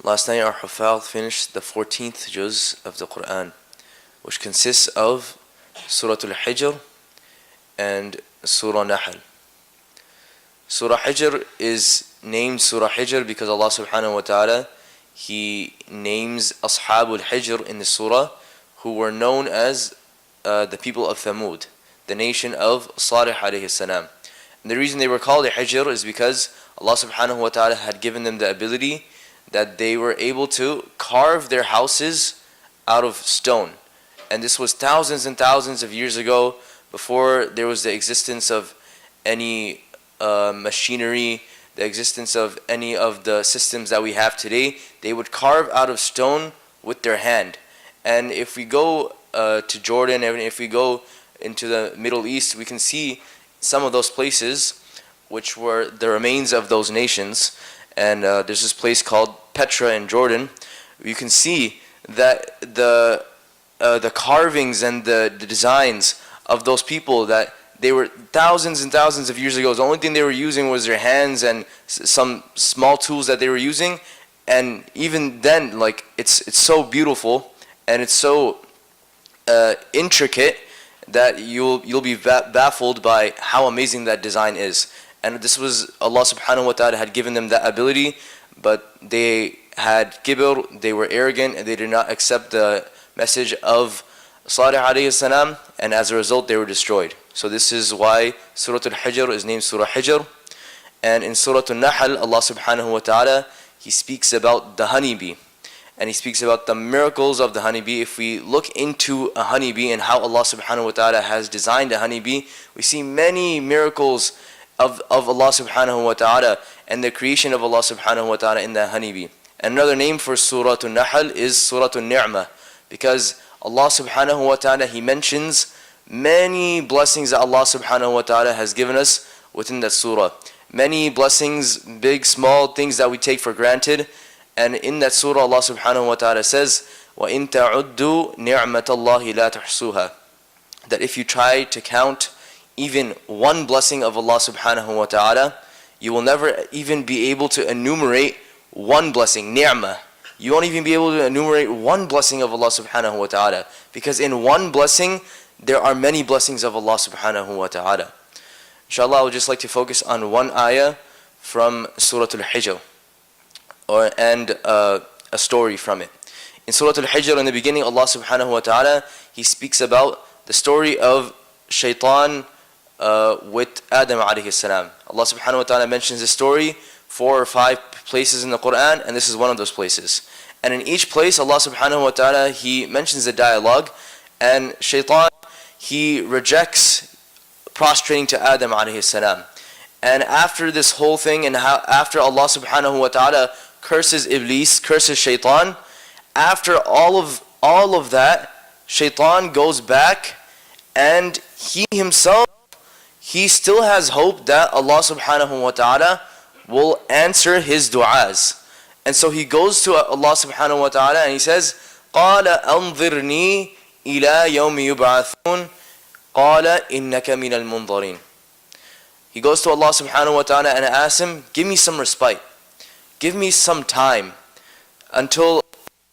Last night our Hufaz finished the 14th juz of the Quran, which consists of Surah Al-Hijr and Surah Nahl. Surah Hijr is named Surah Hijr because Allah subhanahu wa ta'ala, He names Ashabul Hijr in the surah, who were known as the people of Thamud, the nation of Salih alayhi salam. And the reason they were called a Hijr is because Allah subhanahu wa ta'ala had given them the ability that they were able to carve their houses out of stone. And this was thousands and thousands of years ago, before there was the existence of any machinery, the existence of any of the systems that we have today. They would carve out of stone with their hand. And if we go to Jordan, and if we go into the Middle East, we can see some of those places which were the remains of those nations. And there's this place called Petra in Jordan. You can see that the carvings and the designs of those people, that they were thousands and thousands of years ago. The only thing they were using was their hands and some small tools that they were using. And even then, like, it's so beautiful and it's so intricate that you'll be baffled by how amazing that design is. And this was Allah subhanahu wa ta'ala had given them that ability, but they had kibr, they were arrogant, and they did not accept the message of Salih alayhi salam, and as a result they were destroyed. So this is why Surah Al-Hijr is named Surah Hijr. And in Surah Al-Nahl, Allah subhanahu wa ta'ala, He speaks about the honeybee, and He speaks about the miracles of the honeybee. If we look into a honeybee and how Allah subhanahu wa ta'ala has designed a honeybee, we see many miracles of Allah subhanahu wa ta'ala and the creation of Allah subhanahu wa ta'ala in the honeybee. And another name for Surah Al-Nahl is Surah Al-Ni'mah, because Allah subhanahu wa ta'ala, He mentions many blessings that Allah subhanahu wa ta'ala has given us within that surah. Many blessings, big, small, things that we take for granted. And in that surah, Allah subhanahu wa ta'ala says, وَإِن تَعُدُّوا نِعْمَةَ اللَّهِ لَا تُحْصُوهَا, that if you try to count even one blessing of Allah subhanahu wa ta'ala, you will never even be able to enumerate one blessing, ni'mah. You won't even be able to enumerate one blessing of Allah subhanahu wa ta'ala, because in one blessing there are many blessings of Allah subhanahu wa ta'ala. Inshallah, I would just like to focus on one ayah from Surah Al-Hijr, and a story from it. In Surah Al-Hijr, in the beginning, Allah subhanahu wa ta'ala, He speaks about the story of Shaitan with Adam alayhi salam. Allah subhanahu wa ta'ala mentions the story 4 or 5 places in the Quran, and this is one of those places. And in each place, Allah subhanahu wa ta'ala, He mentions the dialogue, and Shaitan, he rejects prostrating to Adam alayhi salam. And after this whole thing, and after Allah subhanahu wa ta'ala curses Iblis, curses Shaitan, after all of that, Shaitan goes back, and he himself, he still has hope that Allah subhanahu wa ta'ala will answer his du'as. And so he goes to Allah subhanahu wa ta'ala and he says, قَالَ أَنظِرْنِي إِلَى يَوْمِ يُبْعَثُونَ قَالَ إِنَّكَ مِنَ الْمُنظَرِينَ. He goes to Allah subhanahu wa ta'ala and asks Him, give me some respite. Give me some time until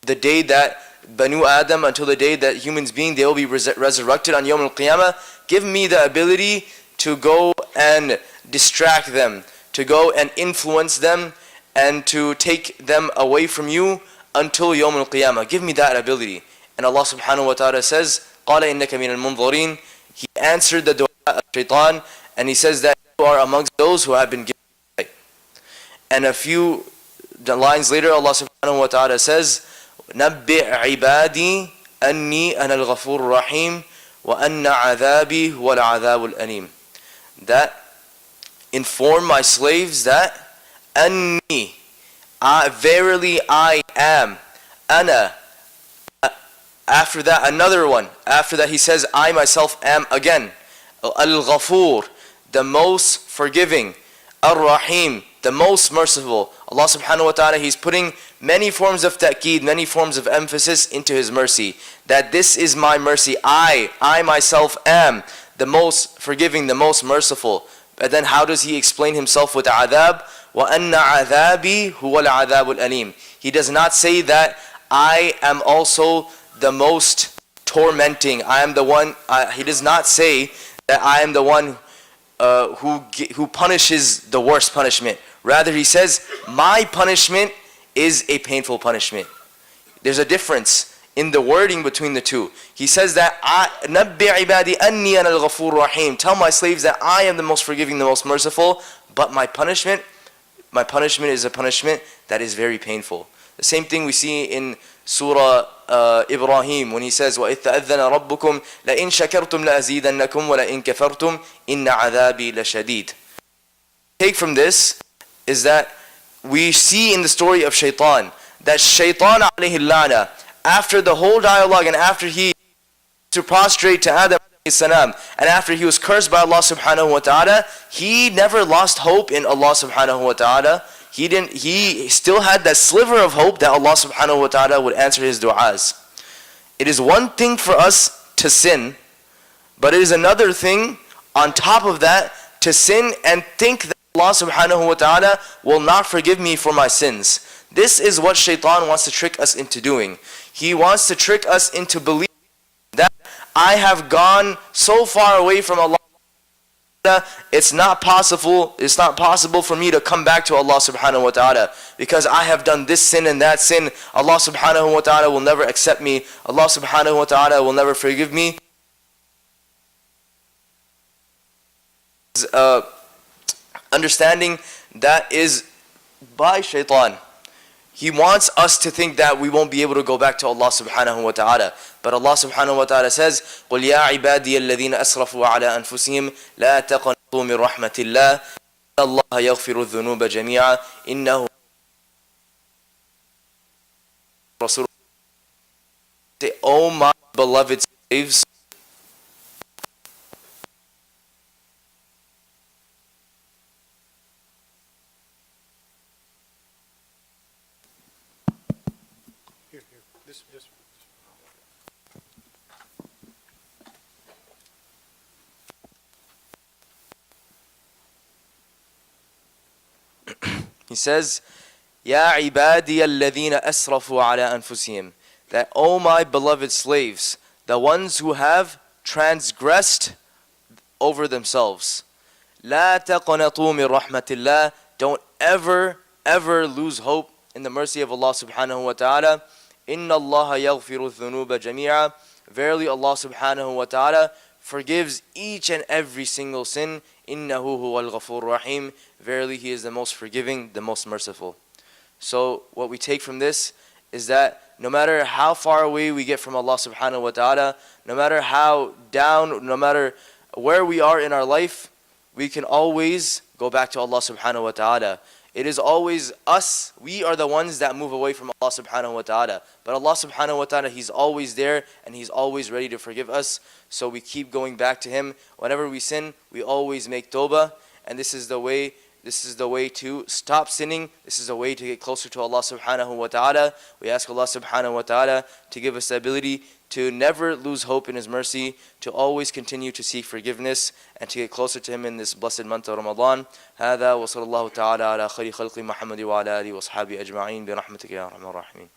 the day that Banu Adam, until the day that humans being, they will be resurrected on Yawm al-Qiyamah. Give me the ability to go and distract them, to go and influence them, and to take them away from you until Yawm al-Qiyamah. Give me that ability. And Allah subhanahu wa ta'ala says, قَالَ إِنَّكَ مِنَ الْمُنظَرِينَ. He answered the dua of Shaitan, and he says that you are amongst those who have been given light. And a few lines later, Allah subhanahu wa ta'ala says, نَبِّئْ عِبَادِي أَنِّي أَنَا الْغَفُورُ الرَّحِيمُ وَأَنَّ عَذَابِي هُوَ الْعَذَابُ الْأَلِيمُ. That inform my slaves that أَنِّي, verily I am, أَنَا. After that, another one. After that, he says, I myself am again. Al-Ghafur, the most forgiving. Ar-Rahim, the most merciful. Allah subhanahu wa ta'ala, He's putting many forms of ta'keed, many forms of emphasis into His mercy. That this is my mercy. I myself am the most forgiving, the most merciful. But then how does He explain Himself with adhab? وَأَنَّ عَذَابِي هُوَ الْعَذَابُ الْأَلِيمُ. He does not say that I am also the most tormenting. I am the one. He does not say that I am the one who punishes the worst punishment. Rather, he says, my punishment is a painful punishment. There's a difference in the wording between the two. He says that نَبِّ عِبَادِي أَنِّي أَنَا الْغَفُورُ الرَّحِيمُ. Tell my slaves that I am the most forgiving, the most merciful, but my punishment is a punishment that is very painful. The same thing we see in Surah Ibrahim when he says, وَإِذْ تَأَذَّنَ رَبُّكُمْ لَإِن شَكَرْتُمْ لَأَزِيدَنَّكُمْ وَلَإِن كَفَرْتُمْ إِنَّ عَذَابِي لَشَدِيدٌ. Take from this is that we see in the story of Shaitan, that Shaitan alayhi la'na, after the whole dialogue and after he to prostrate to Adam alayhi salam, and after he was cursed by Allah subhanahu wa ta'ala, he never lost hope in Allah subhanahu wa ta'ala. He still had that sliver of hope that Allah subhanahu wa ta'ala would answer his du'as. It is one thing for us to sin, but it is another thing on top of that to sin and think that Allah subhanahu wa ta'ala will not forgive me for my sins. This is what Shaitan wants to trick us into doing. He wants to trick us into believing that I have gone so far away from Allah, it's not possible for me to come back to Allah subhanahu wa ta'ala because I have done this sin and that sin. Allah subhanahu wa ta'ala will never accept me. Allah subhanahu wa ta'ala will never forgive me. Understanding that is by Shaitan. He wants us to think that we won't be able to go back to Allah subhanahu wa ta'ala. But Allah subhanahu wa ta'ala says, قُلْ يَا عِبَادِيَ الَّذِينَ أَسْرَفُوا عَلَىٰ أَنفُسِهِمْ لَا تَقْنَطُوا مِنْ رَحْمَةِ اللَّهِ إِنَّ اللَّهَ يَغْفِرُ الذُّنُوبَ جَمِيعًا إِنَّهُ رَسُولُ. Say, O my beloved slaves, he says, Ya ibadiya alladhina asrafu ala anfusihim, that O my beloved slaves, the ones who have transgressed over themselves. La taqnatu min rahmatillah, don't ever lose hope in the mercy of Allah subhanahu wa ta'ala. Inna Allah yaghfiru dhunuba jami'a, verily Allah subhanahu wa ta'ala forgives each and every single sin. Innahu huwal ghafur rahim, verily He is the most forgiving, the most merciful. So what we take from this is that no matter how far away we get from Allah subhanahu wa ta'ala, no matter how down, no matter where we are in our life, we can always go back to Allah subhanahu wa ta'ala. It is always us, we are the ones that move away from Allah subhanahu wa ta'ala. But Allah subhanahu wa ta'ala, He's always there and He's always ready to forgive us. So we keep going back to Him. Whenever we sin, we always make tawbah. And this is the way to stop sinning. This is the way to get closer to Allah subhanahu wa ta'ala. We ask Allah subhanahu wa ta'ala to give us the ability to never lose hope in His mercy, to always continue to seek forgiveness, and to get closer to Him in this blessed month of Ramadan. هذا وصلى الله تعالى على خير خلق محمد وعلى آله وصحبه أجمعين برحمتك يا أرحم الراحمين.